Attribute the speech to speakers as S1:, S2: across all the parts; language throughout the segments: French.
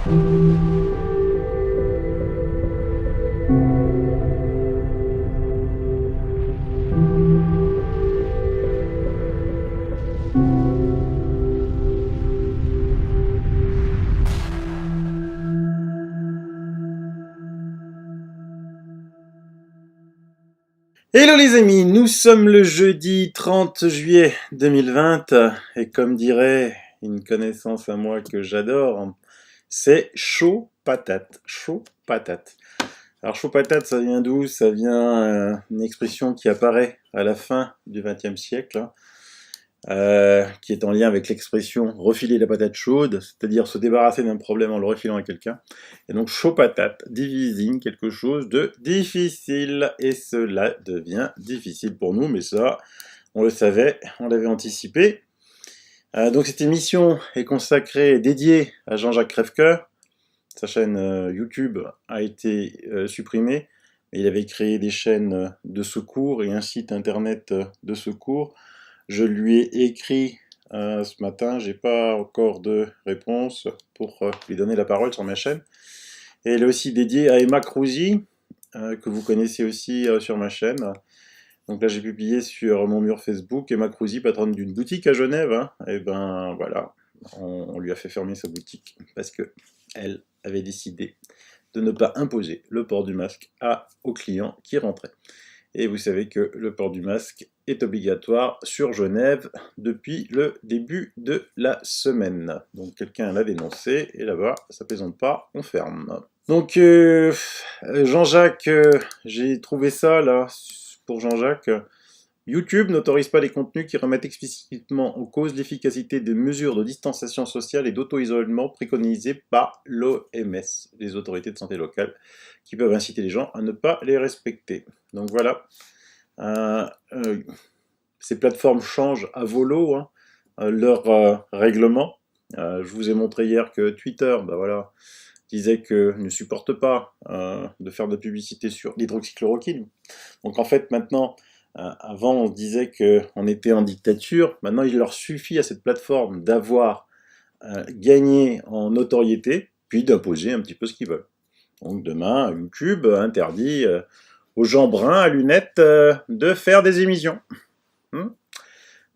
S1: Hello les amis, nous sommes le jeudi 30 juillet 2020 et comme dirait une connaissance à moi que j'adore, c'est chaud patate, chaud patate. Alors chaud patate, ça vient d'où? Ça vient d'une expression qui apparaît à la fin du XXe siècle, qui est en lien avec l'expression refiler la patate chaude, c'est-à-dire se débarrasser d'un problème en le refilant à quelqu'un. Et donc chaud patate désigne quelque chose de difficile, et cela devient difficile pour nous, mais ça, on le savait, on l'avait anticipé. Donc cette émission est consacrée, dédiée à Jean-Jacques Crèvecoeur. Sa chaîne YouTube a été supprimée, mais il avait créé des chaînes de secours et un site internet de secours. Je lui ai écrit ce matin, j'ai pas encore de réponse pour lui donner la parole sur ma chaîne. Et elle est aussi dédiée à Emma Cruzy, que vous connaissez aussi sur ma chaîne. Donc là j'ai publié sur mon mur Facebook, Emma Cruzy, patronne d'une boutique à Genève. Et ben voilà, on lui a fait fermer sa boutique parce que elle avait décidé de ne pas imposer le port du masque aux clients qui rentraient. Et vous savez que le port du masque est obligatoire sur Genève depuis le début de la semaine. Donc quelqu'un l'a dénoncé, et là-bas, ça plaisante pas, on ferme. Donc Jean-Jacques, j'ai trouvé ça là, pour Jean-Jacques. YouTube n'autorise pas les contenus qui remettent explicitement en cause l'efficacité des mesures de distanciation sociale et d'auto-isolement préconisées par l'OMS, les autorités de santé locales, qui peuvent inciter les gens à ne pas les respecter. Donc voilà, ces plateformes changent à volo leur règlement. Je vous ai montré hier que Twitter, voilà, disait que ne supporte pas de faire de publicité sur l'hydroxychloroquine. Donc en fait maintenant, avant on se disait qu'on était en dictature, maintenant il leur suffit à cette plateforme d'avoir gagné en notoriété, puis d'imposer un petit peu ce qu'ils veulent. Donc demain, YouTube interdit aux gens bruns à lunettes de faire des émissions.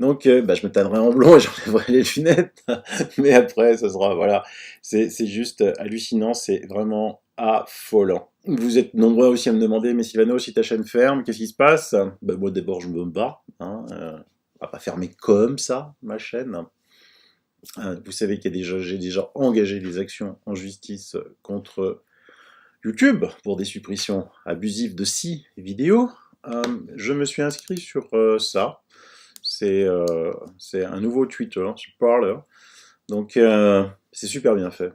S1: Donc je me teindrai en blond et j'enlèverai les lunettes, mais après ça sera, voilà, c'est juste hallucinant, c'est vraiment affolant. Vous êtes nombreux aussi à me demander, mais Sylvano, si ta chaîne ferme, qu'est-ce qui se passe? Moi d'abord je me bats, on va pas fermer comme ça ma chaîne. Vous savez qu'il y a j'ai déjà engagé des actions en justice contre YouTube pour des suppressions abusives de 6 vidéos. Je me suis inscrit sur ça. C'est un nouveau Twitter, sur Parler. Donc c'est super bien fait.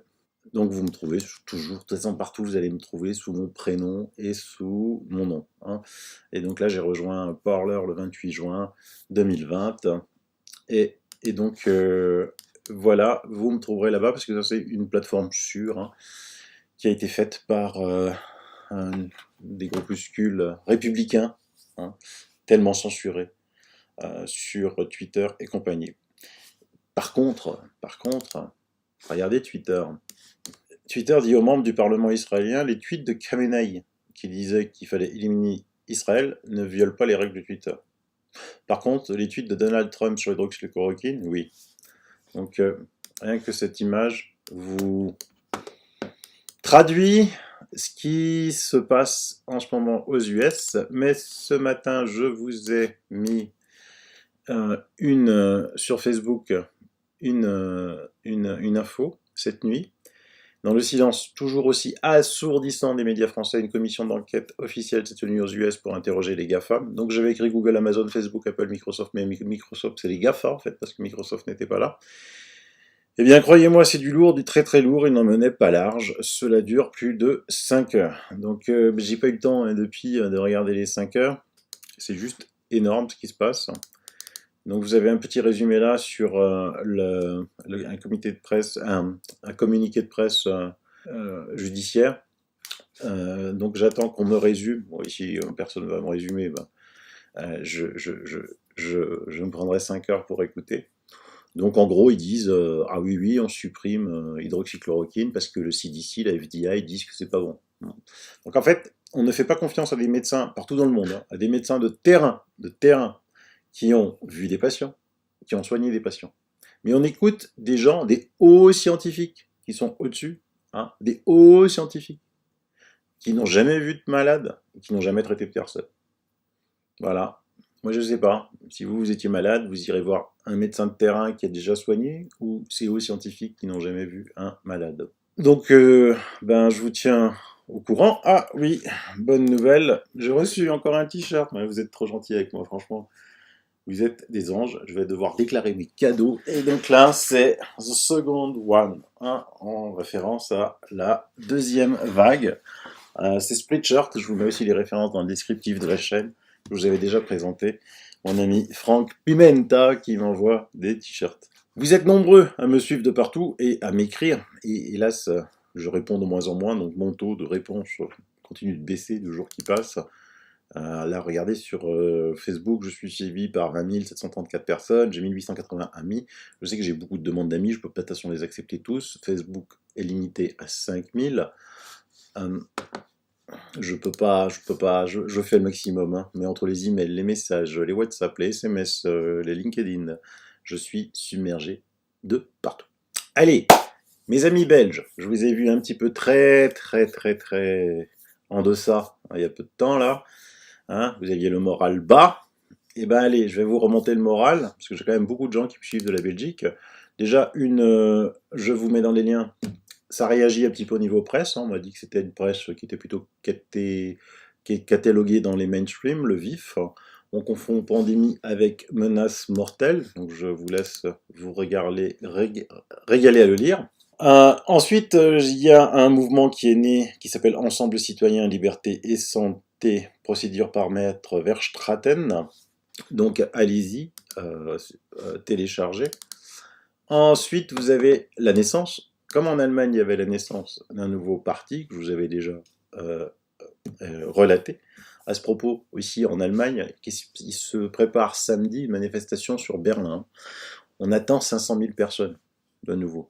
S1: Donc vous me trouvez toujours, de toute façon partout vous allez me trouver sous mon prénom et sous mon nom. Et donc là j'ai rejoint Parler le 28 juin 2020. Et donc voilà, vous me trouverez là-bas parce que ça c'est une plateforme sûre qui a été faite par des groupuscules républicains, tellement censurés sur Twitter et compagnie. Par contre, regardez Twitter. Twitter dit aux membres du Parlement israélien, les tweets de Khamenei, qui disait qu'il fallait éliminer Israël, ne violent pas les règles de Twitter. Par contre, les tweets de Donald Trump sur l'hydroxychloroquine, oui. Donc, rien que cette image vous traduit ce qui se passe en ce moment aux US. Mais ce matin, je vous ai mis sur Facebook une info cette nuit. Dans le silence toujours aussi assourdissant des médias français, une commission d'enquête officielle s'est tenue aux US pour interroger les GAFA. Donc j'avais écrit Google, Amazon, Facebook, Apple, Microsoft, mais Microsoft c'est les GAFA en fait, parce que Microsoft n'était pas là. Eh bien croyez-moi, c'est du lourd, du très très lourd, il n'en menait pas large. Cela dure plus de 5 heures. Donc j'ai pas eu le temps depuis de regarder les 5 heures. C'est juste énorme ce qui se passe. Donc vous avez un petit résumé là sur un communiqué de presse judiciaire. Donc j'attends qu'on me résume. Bon, ici personne ne va me résumer. Je me prendrai 5 heures pour écouter. Donc en gros, ils disent ah oui, oui, on supprime hydroxychloroquine parce que le CDC, la FDA, disent que c'est pas bon. Donc en fait, on ne fait pas confiance à des médecins partout dans le monde, hein, à des médecins de terrain, qui ont vu des patients, qui ont soigné des patients. Mais on écoute des gens, des hauts scientifiques, qui sont au-dessus, hein, des hauts scientifiques, qui n'ont jamais vu de malade, qui n'ont jamais traité de personne. Voilà. Moi, je ne sais pas. Si vous étiez malade, vous irez voir un médecin de terrain qui a déjà soigné ou ces hauts scientifiques qui n'ont jamais vu un malade. Donc, ben, je vous tiens au courant. Ah oui, bonne nouvelle. J'ai reçu encore un t-shirt. Ouais, vous êtes trop gentil avec moi, franchement. Vous êtes des anges. Je vais devoir déclarer mes cadeaux. Et donc là, c'est The Second One, hein, en référence à la deuxième vague. C'est Spreadshirt. Je vous mets aussi les références dans le descriptif de la chaîne. Je vous avais déjà présenté mon ami Franck Pimenta qui m'envoie des t-shirts. Vous êtes nombreux à me suivre de partout et à m'écrire. Et hélas, je réponds de moins en moins, donc mon taux de réponse continue de baisser de jour qui passe. Là, regardez, sur Facebook, je suis suivi par 20 734 personnes, j'ai 1880 amis. Je sais que j'ai beaucoup de demandes d'amis, je peux pas de toute façon les accepter tous. Facebook est limité à 5000. Je fais le maximum, hein. Mais entre les emails, les messages, les WhatsApp, les SMS, les LinkedIn, je suis submergé de partout. Allez, mes amis belges, je vous ai vu un petit peu très en deçà, hein, il y a peu de temps là, hein, vous aviez le moral bas. Et ben allez, je vais vous remonter le moral, parce que j'ai quand même beaucoup de gens qui me suivent de la Belgique. Déjà, je vous mets dans les liens, ça réagit un petit peu au niveau presse, hein. On m'a dit que c'était une presse qui était plutôt cataloguée dans les mainstream, le vif. On confond pandémie avec menace mortelle, donc je vous laisse vous régaler à le lire. Ensuite, il y a un mouvement qui est né, qui s'appelle Ensemble citoyen, liberté et santé, procédure par maître Verstraeten. Donc allez-y, téléchargez. Ensuite, vous avez la naissance. Comme en Allemagne, il y avait la naissance d'un nouveau parti, que je vous avais déjà relaté. À ce propos, aussi en Allemagne, il se prépare samedi une manifestation sur Berlin. On attend 500 000 personnes, de nouveau.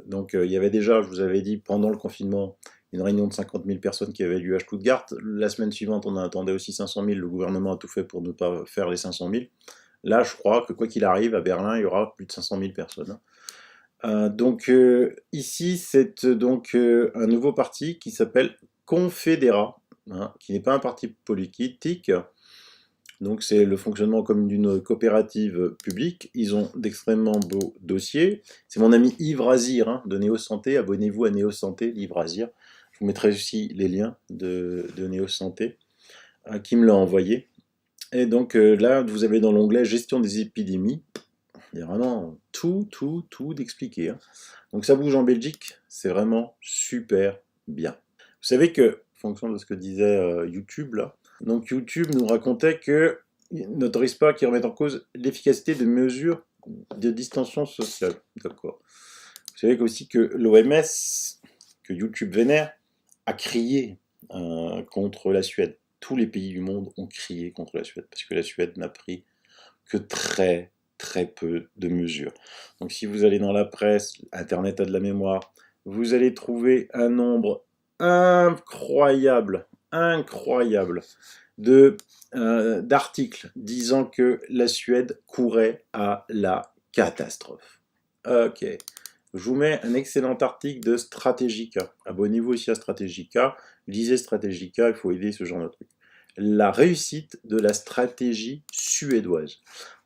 S1: Donc il y avait déjà, je vous avais dit, pendant le confinement, une réunion de 50 000 personnes qui avait lieu à Stuttgart. La semaine suivante, on en attendait aussi 500 000. Le gouvernement a tout fait pour ne pas faire les 500 000. Là, je crois que quoi qu'il arrive, à Berlin, il y aura plus de 500 000 personnes. Donc ici, c'est donc un nouveau parti qui s'appelle Confédérat, hein, qui n'est pas un parti politique. Donc c'est le fonctionnement comme d'une coopérative publique. Ils ont d'extrêmement beaux dossiers. C'est mon ami Yves Razir, hein, de Néo Santé. Abonnez-vous à Néo Santé, Yves Razir. Je vous mettrai aussi les liens de Néo Santé, qui me l'a envoyé. Et donc là, vous avez dans l'onglet Gestion des épidémies. Il y a vraiment tout d'expliqué, hein. Donc ça bouge en Belgique, c'est vraiment super bien. Vous savez que, en fonction de ce que disait YouTube, là, donc YouTube nous racontait que n'autorise pas qu'ils remettent en cause l'efficacité des mesures de distanciation sociale. D'accord. Vous savez aussi que l'OMS, que YouTube vénère, a crié contre la Suède. Tous les pays du monde ont crié contre la Suède, parce que la Suède n'a pris que très peu de mesures. Donc si vous allez dans la presse, Internet a de la mémoire, vous allez trouver un nombre incroyable d'articles disant que la Suède courait à la catastrophe. Ok. Je vous mets un excellent article de Strategica. Abonnez-vous aussi à Strategica. Lisez Strategica, il faut aider ce genre de truc. La réussite de la stratégie suédoise.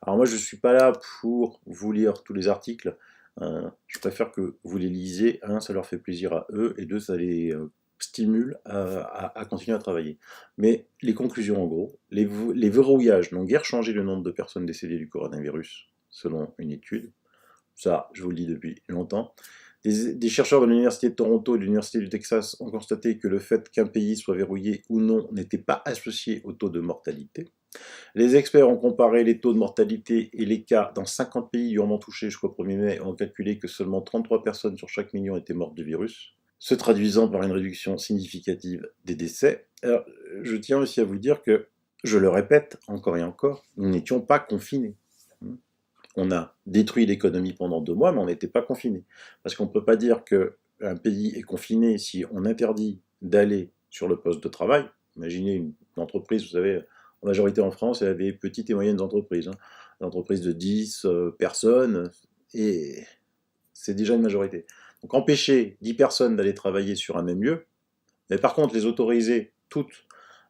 S1: Alors moi, je ne suis pas là pour vous lire tous les articles. Je préfère que vous les lisiez. Un, ça leur fait plaisir à eux. Et deux, ça les stimule à continuer à travailler. Mais les conclusions, en gros, les verrouillages n'ont guère changé le nombre de personnes décédées du coronavirus, selon une étude. Ça, je vous le dis depuis longtemps. Des chercheurs de l'Université de Toronto et de l'Université du Texas ont constaté que le fait qu'un pays soit verrouillé ou non n'était pas associé au taux de mortalité. Les experts ont comparé les taux de mortalité et les cas dans 50 pays durement touchés jusqu'au 1er mai et ont calculé que seulement 33 personnes sur chaque million étaient mortes du virus, se traduisant par une réduction significative des décès. Alors, je tiens aussi à vous dire que, je le répète encore et encore, nous n'étions pas confinés. on a détruit l'économie pendant 2 mois, mais on n'était pas confiné. Parce qu'on ne peut pas dire qu'un pays est confiné si on interdit d'aller sur le poste de travail. Imaginez une entreprise, vous savez, en majorité en France, il y a des petites et moyennes entreprises. Des entreprises de 10 personnes, et c'est déjà une majorité. Donc empêcher 10 personnes d'aller travailler sur un même lieu, mais par contre les autoriser toutes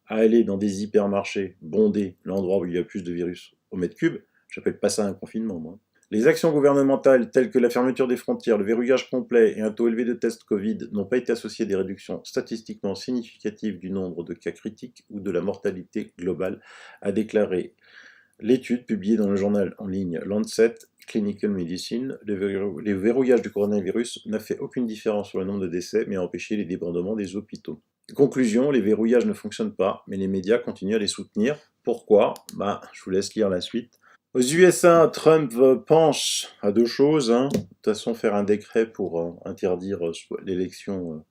S1: à aller dans des hypermarchés bondés, l'endroit où il y a plus de virus au mètre cube, j'appelle pas ça un confinement, moi. Les actions gouvernementales telles que la fermeture des frontières, le verrouillage complet et un taux élevé de tests Covid n'ont pas été associés à des réductions statistiquement significatives du nombre de cas critiques ou de la mortalité globale, a déclaré l'étude publiée dans le journal en ligne Lancet Clinical Medicine. Le verrouillage du coronavirus n'a fait aucune différence sur le nombre de décès, mais a empêché les débordements des hôpitaux. Conclusion, les verrouillages ne fonctionnent pas, mais les médias continuent à les soutenir. Pourquoi? Je vous laisse lire la suite. Aux USA, Trump pense à 2 choses. De toute façon, faire un décret pour interdire l'élection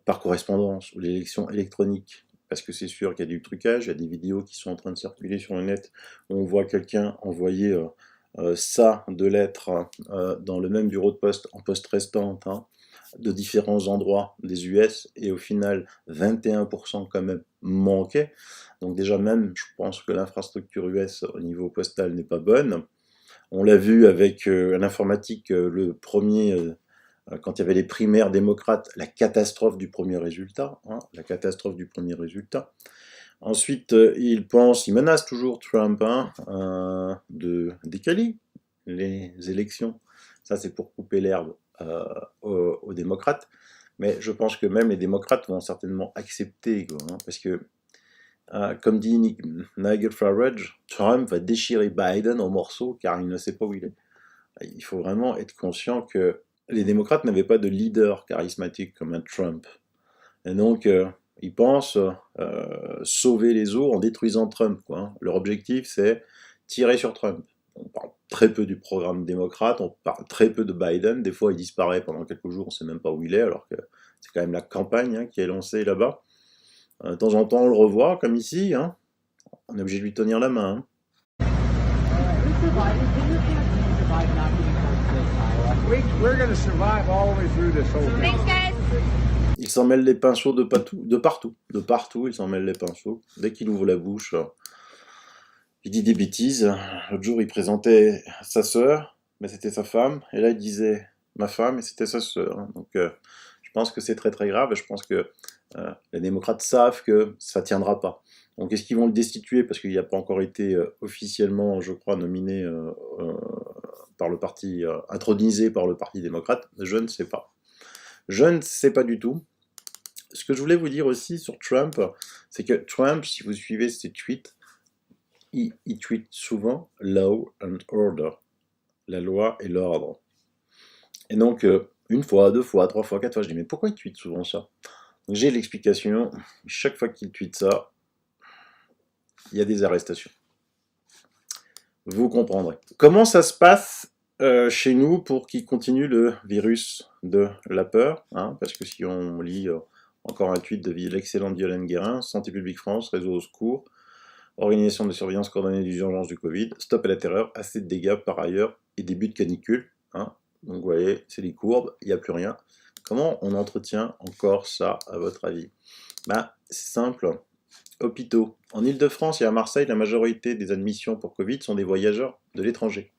S1: par correspondance ou l'élection électronique, parce que c'est sûr qu'il y a du trucage, il y a des vidéos qui sont en train de circuler sur le net, où on voit quelqu'un envoyer ça de lettres dans le même bureau de poste, en poste restante, de différents endroits des US, et au final 21% quand même manquaient. Donc déjà même, je pense que l'infrastructure US au niveau postal n'est pas bonne. On l'a vu avec l'informatique, le premier, quand il y avait les primaires démocrates, la catastrophe du premier résultat, la catastrophe du premier résultat. Ensuite, il menace toujours Trump de décaler les élections. Ça, c'est pour couper l'herbe aux démocrates. Mais je pense que même les démocrates vont certainement accepter, parce que, comme dit Nigel Farage, Trump va déchirer Biden en morceaux car il ne sait pas où il est. Il faut vraiment être conscient que les démocrates n'avaient pas de leader charismatique comme un Trump. Et donc, ils pensent sauver les eaux en détruisant Trump, Leur objectif, c'est tirer sur Trump. On parle très peu du programme démocrate, on parle très peu de Biden. Des fois, il disparaît pendant quelques jours, on ne sait même pas où il est, alors que c'est quand même la campagne qui est lancée là-bas. De temps en temps, on le revoit, comme ici. On est obligé de lui tenir la main. Il s'en mêle les pinceaux de partout, il s'en mêle les pinceaux. Dès qu'il ouvre la bouche, il dit des bêtises. L'autre jour, il présentait sa sœur, mais c'était sa femme, et là, il disait ma femme, et c'était sa sœur. Donc, je pense que c'est très très grave, et je pense que les démocrates savent que ça ne tiendra pas. Donc, est-ce qu'ils vont le destituer parce qu'il n'a pas encore été officiellement, je crois, nominé par le parti, intronisé par le Parti démocrate? Je ne sais pas. Je ne sais pas du tout. Ce que je voulais vous dire aussi sur Trump, c'est que Trump, si vous suivez ses tweets, il tweet souvent « law and order », la loi et l'ordre. Et donc, une fois, 2 fois, 3 fois, 4 fois, je dis « mais pourquoi il tweet souvent ça ?» Donc j'ai l'explication, chaque fois qu'il tweet ça, il y a des arrestations. Vous comprendrez. Comment ça se passe chez nous pour qu'il continue le virus de la peur, parce que si on lit encore un tweet de l'excellente Violaine Guérin, Santé publique France, réseau au secours, organisation de surveillance coordonnée des urgences du Covid, stop à la terreur, assez de dégâts par ailleurs, et début de canicule. Donc vous voyez, c'est les courbes, il n'y a plus rien. Comment on entretient encore ça, à votre avis? C'est simple. Hôpitaux. En Ile-de-France et à Marseille, la majorité des admissions pour Covid sont des voyageurs de l'étranger.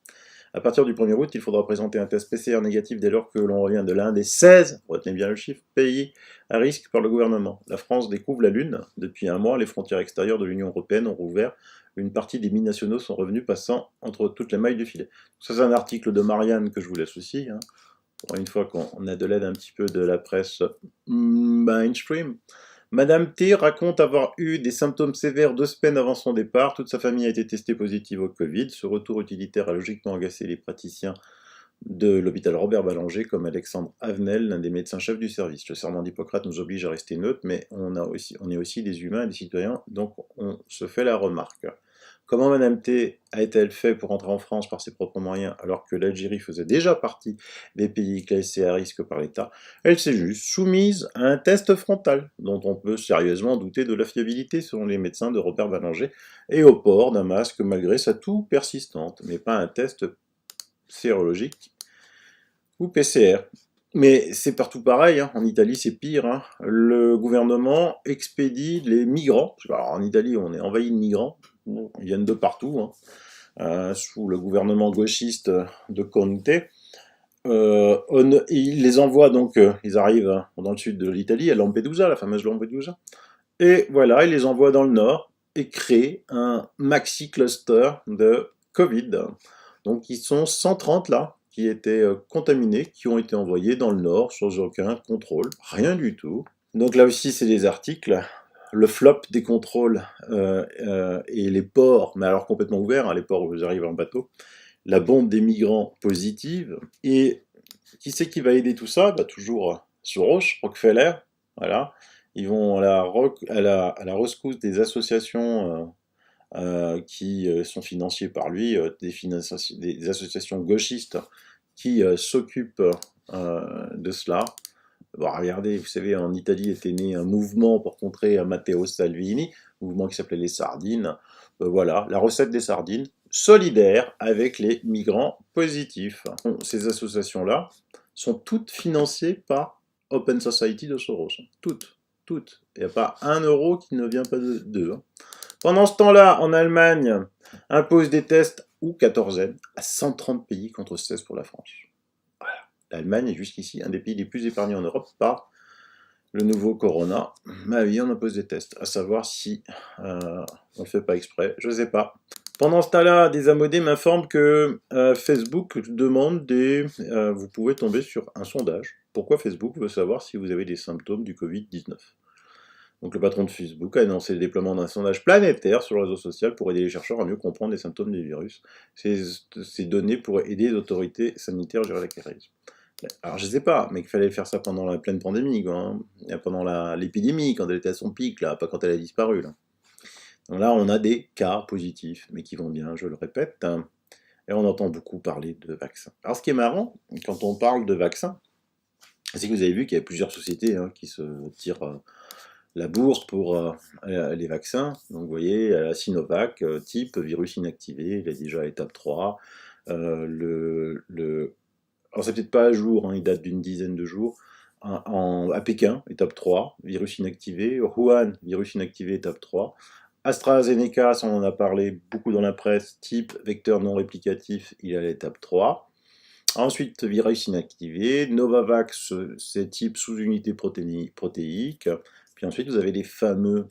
S1: À partir du 1er août, il faudra présenter un test PCR négatif dès lors que l'on revient de l'un des 16, retenez bien le chiffre, pays à risque par le gouvernement. La France découvre la Lune. Depuis un mois, les frontières extérieures de l'Union européenne ont rouvert. Une partie des binationaux sont revenus passant entre toutes les mailles du filet. Ça, c'est un article de Marianne que je vous laisse aussi. Pour une fois qu'on a de l'aide un petit peu de la presse mainstream. Madame T raconte avoir eu des symptômes sévères 2 semaines avant son départ. Toute sa famille a été testée positive au Covid. Ce retour utilitaire a logiquement agacé les praticiens de l'hôpital Robert Ballanger, comme Alexandre Avenel, l'un des médecins-chefs du service. Le serment d'Hippocrate nous oblige à rester neutre, mais on est aussi des humains et des citoyens, donc on se fait la remarque. Comment Madame T a-t-elle fait pour entrer en France par ses propres moyens alors que l'Algérie faisait déjà partie des pays classés à risque par l'État? Elle s'est juste soumise à un test frontal, dont on peut sérieusement douter de la fiabilité selon les médecins de Robert Ballanger, et au port d'un masque malgré sa toux persistante, mais pas un test sérologique ou PCR. Mais c'est partout pareil, hein. En Italie c'est pire, hein. Le gouvernement expédie les migrants. Alors, en Italie on est envahi de migrants, bon, ils viennent de partout, hein. Sous le gouvernement gauchiste de Conte. Il les envoie donc, ils arrivent dans le sud de l'Italie, à Lampedusa, la fameuse Lampedusa. Et voilà, il les envoie dans le nord et crée un maxi cluster de Covid. Donc ils sont 130 là, qui étaient contaminés, qui ont été envoyés dans le nord sans aucun contrôle, rien du tout. Donc là aussi c'est des articles, le flop des contrôles et les ports, mais alors complètement ouverts, hein, les ports où vous arrivez en bateau, la bombe des migrants positive, et qui c'est qui va aider tout ça? Bah, toujours Soros, Rockefeller, voilà. Ils vont à la rescousse des associations qui sont financées par lui, des associations gauchistes qui s'occupent de cela. Bon, regardez, vous savez, en Italie était né un mouvement pour contrer Matteo Salvini, mouvement qui s'appelait les Sardines. Voilà, la recette des sardines, solidaire avec les migrants positifs. Bon, ces associations-là sont toutes financées par Open Society de Soros. Toutes, toutes. Il n'y a pas un euro qui ne vient pas d'eux. Hein. Pendant ce temps-là, en Allemagne, impose des tests ou quatorzaine à 130 pays contre 16 pour la France. L'Allemagne est jusqu'ici un des pays les plus épargnés en Europe par le nouveau corona. Ma vie, on impose des tests, à savoir si on ne fait pas exprès, je ne sais pas. Pendant ce temps-là, des amodés m'informent que Facebook demande vous pouvez tomber sur un sondage. Pourquoi Facebook veut savoir si vous avez des symptômes du Covid-19 ? Donc le patron de Facebook a annoncé le déploiement d'un sondage planétaire sur le réseau social pour aider les chercheurs à mieux comprendre les symptômes du virus. Ces données pourraient aider les autorités sanitaires à gérer la crise. Alors je sais pas, mais qu'il fallait faire ça pendant la pleine pandémie, quoi, hein. Pendant l'épidémie, quand elle était à son pic, là, pas quand elle a disparu. Là. Donc là, on a des cas positifs, mais qui vont bien, je le répète, hein, et on entend beaucoup parler de vaccins. Alors ce qui est marrant, quand on parle de vaccins, c'est que vous avez vu qu'il y a plusieurs sociétés qui se tirent la bourse pour les vaccins. Donc vous voyez, la Sinovac, type virus inactivé, il est déjà à étape 3. Alors c'est peut-être pas à jour, hein, il date d'une dizaine de jours. À Pékin, étape 3, virus inactivé. Wuhan, virus inactivé, étape 3. AstraZeneca, ça on en a parlé beaucoup dans la presse, type vecteur non réplicatif, il est à l'étape 3. Ensuite, virus inactivé. Novavax, c'est type sous-unité protéique. Puis ensuite, vous avez les fameux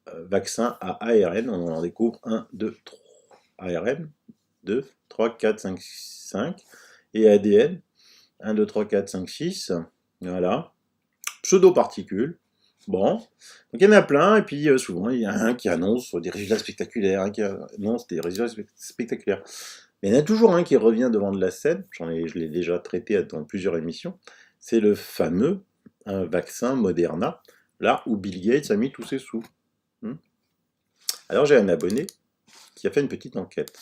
S1: vaccins à ARN. On en découvre 1, 2, 3. ARN, 2, 3, 4, 5, 5. Et ADN, 1, 2, 3, 4, 5, 6. Voilà. Pseudo-particules. Bon. Donc il y en a plein, et puis souvent, il y a un qui annonce des résultats spectaculaires, un qui annonce des résultats spectaculaires. Mais il y en a toujours un qui revient devant de la scène, je l'ai déjà traité dans plusieurs émissions, c'est le fameux vaccin Moderna, là où Bill Gates a mis tous ses sous. Alors j'ai un abonné qui a fait une petite enquête.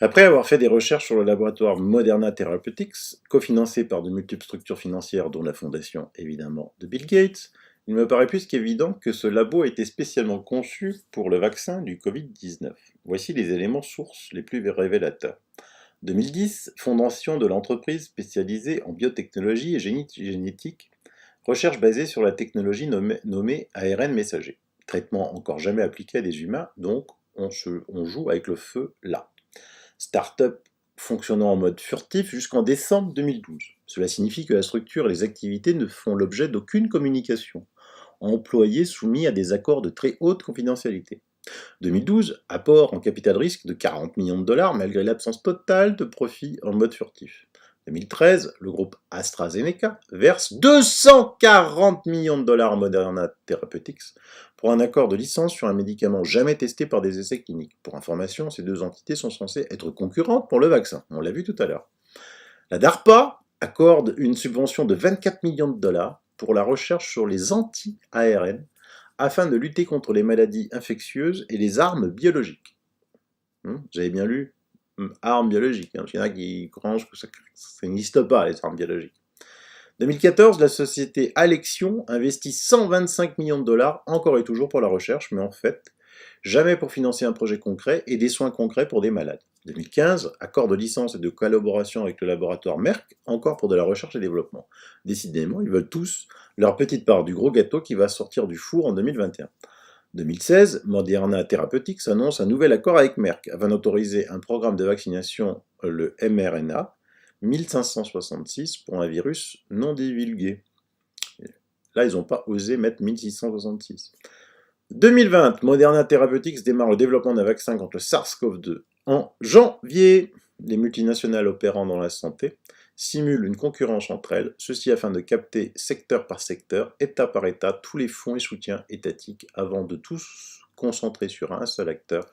S1: Après avoir fait des recherches sur le laboratoire Moderna Therapeutics, cofinancé par de multiples structures financières, dont la fondation évidemment de Bill Gates, il me paraît plus qu'évident que ce labo a été spécialement conçu pour le vaccin du Covid-19. Voici les éléments sources les plus révélateurs. 2010, fondation de l'entreprise spécialisée en biotechnologie et génétique, recherche basée sur la technologie nommée ARN messager. Traitement encore jamais appliqué à des humains, donc on joue avec le feu là. Start-up fonctionnant en mode furtif jusqu'en décembre 2012. Cela signifie que la structure et les activités ne font l'objet d'aucune communication. Employés soumis à des accords de très haute confidentialité. 2012, apport en capital risque de 40 millions de dollars malgré l'absence totale de profit en mode furtif. 2013, le groupe AstraZeneca verse 240 millions de dollars à Moderna Therapeutics pour un accord de licence sur un médicament jamais testé par des essais cliniques. Pour information, ces deux entités sont censées être concurrentes pour le vaccin, on l'a vu tout à l'heure. La DARPA accorde une subvention de 24 millions de dollars pour la recherche sur les anti-ARN afin de lutter contre les maladies infectieuses et les armes biologiques. J'avais bien lu armes biologiques, parce qu'il y en a qui crangent que ça n'existe pas, les armes biologiques. 2014, la société Alexion investit 125 millions de dollars, encore et toujours pour la recherche, mais en fait, jamais pour financer un projet concret et des soins concrets pour des malades. 2015, accord de licence et de collaboration avec le laboratoire Merck, encore pour de la recherche et développement. Décidément, ils veulent tous leur petite part du gros gâteau qui va sortir du four en 2021. 2016, Moderna Therapeutics annonce un nouvel accord avec Merck afin d'autoriser un programme de vaccination, le mRNA, 1566 pour un virus non divulgué. Là, ils n'ont pas osé mettre 1666. 2020, Moderna Therapeutics démarre le développement d'un vaccin contre le SARS-CoV-2 en janvier. Les multinationales opérant dans la santé simulent une concurrence entre elles, ceci afin de capter secteur par secteur, État par État, tous les fonds et soutiens étatiques avant de tous concentrer sur un seul acteur.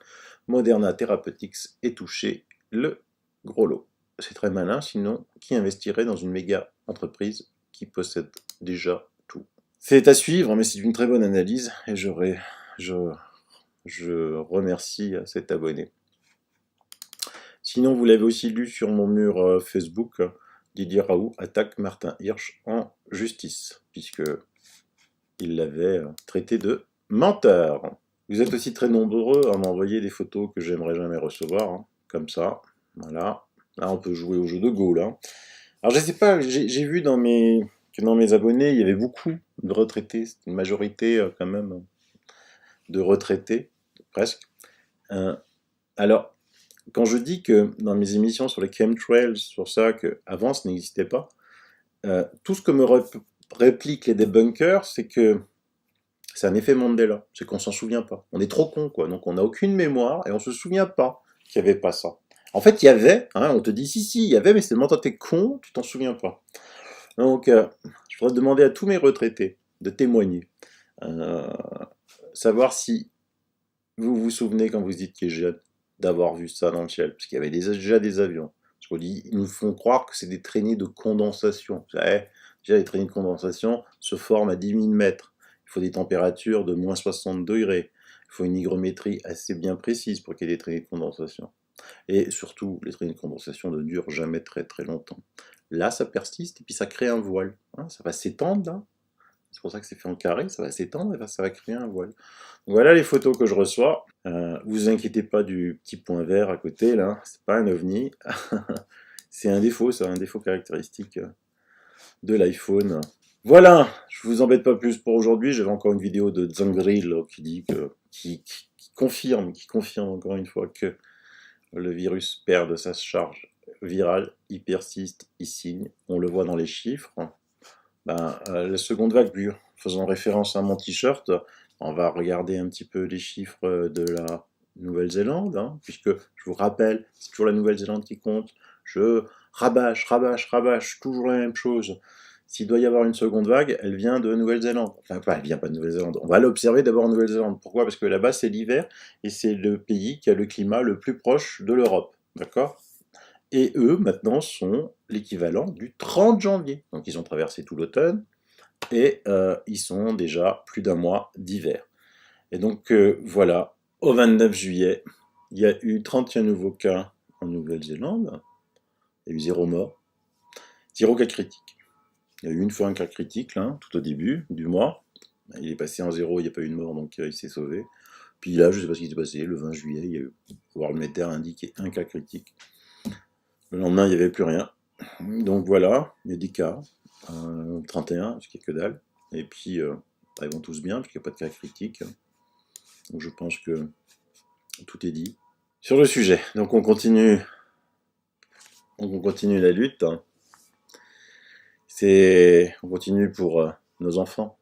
S1: Moderna Therapeutics est touché le gros lot. C'est très malin, sinon qui investirait dans une méga entreprise qui possède déjà tout? C'est à suivre, mais c'est une très bonne analyse et je remercie cet abonné. Sinon, vous l'avez aussi lu sur mon mur Facebook, Didier Raoult attaque Martin Hirsch en justice, puisque il l'avait traité de menteur. Vous êtes aussi très nombreux à m'envoyer des photos que j'aimerais jamais recevoir, comme ça, voilà. Là, on peut jouer au jeu de Go, là. Alors, je sais pas, j'ai vu que dans mes abonnés, il y avait beaucoup de retraités, c'est une majorité quand même de retraités, presque. Alors, quand je dis que dans mes émissions sur les chemtrails, sur ça, qu'avant ça n'existait pas, tout ce que me répliquent les débunkers, c'est que c'est un effet Mandela, c'est qu'on s'en souvient pas. On est trop con, quoi, donc on n'a aucune mémoire et on se souvient pas qu'il n'y avait pas ça. En fait, il y avait, on te dit si, il y avait, mais c'est le moment où t'es con, tu t'en souviens pas. Donc, je voudrais demander à tous mes retraités de témoigner, savoir si vous vous souvenez quand vous étiez jeune d'avoir vu ça dans le ciel, parce qu'il y avait déjà des avions. Ils nous font croire que c'est des traînées de condensation. Déjà, les traînées de condensation se forment à 10 000 mètres. Il faut des températures de moins 60 degrés. Il faut une hygrométrie assez bien précise pour qu'il y ait des traînées de condensation. Et surtout, les traînées de condensation ne durent jamais très très longtemps. Là, ça persiste et puis ça crée un voile. Ça va s'étendre là. C'est pour ça que c'est fait en carré, ça va s'étendre et ça va créer un voile. Donc voilà les photos que je reçois. Vous inquiétez pas du petit point vert à côté là, c'est pas un ovni. C'est un défaut, c'est un défaut caractéristique de l'iPhone. Voilà, je vous embête pas plus pour aujourd'hui. J'avais encore une vidéo de Zangril qui confirme encore une fois que le virus perd de sa charge virale, il persiste, il signe, on le voit dans les chiffres. La seconde vague, faisant référence à mon t-shirt, on va regarder un petit peu les chiffres de la Nouvelle-Zélande, puisque je vous rappelle, c'est toujours la Nouvelle-Zélande qui compte. Je rabâche, toujours la même chose. S'il doit y avoir une seconde vague, elle vient de Nouvelle-Zélande. Enfin, elle vient pas de Nouvelle-Zélande. On va l'observer d'abord en Nouvelle-Zélande. Pourquoi? Parce que là-bas, c'est l'hiver, et c'est le pays qui a le climat le plus proche de l'Europe. D'accord? Et eux, maintenant, sont l'équivalent du 30 janvier. Donc, ils ont traversé tout l'automne, et ils sont déjà plus d'un mois d'hiver. Et donc, voilà, au 29 juillet, il y a eu 31 nouveaux cas en Nouvelle-Zélande. Il y a eu 0 mort, 0 cas critiques. Il y a eu une fois un cas critique, là, tout au début du mois. Il est passé en 0, il n'y a pas eu de mort, donc il s'est sauvé. Puis là, je ne sais pas ce qui s'est passé, le 20 juillet, il y a eu, le Meter a indiqué un cas critique. Le lendemain, il n'y avait plus rien. Donc voilà, il y a des cas, 31, parce qu'il n'y a que dalle. Et puis, ils vont tous bien, parce qu'il n'y a pas de cas critiques. Donc je pense que tout est dit sur le sujet. Donc on continue la lutte. On continue pour nos enfants,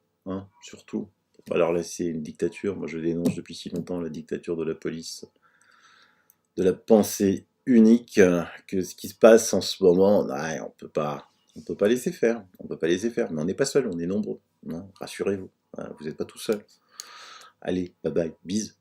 S1: surtout. Pour pas leur laisser une dictature. Moi je dénonce depuis si longtemps la dictature de la police, de la pensée unique, que ce qui se passe en ce moment, on peut pas laisser faire. On peut pas laisser faire. Mais on n'est pas seul, on est nombreux. Rassurez-vous, vous n'êtes pas tout seul. Allez, bye bye, bisous.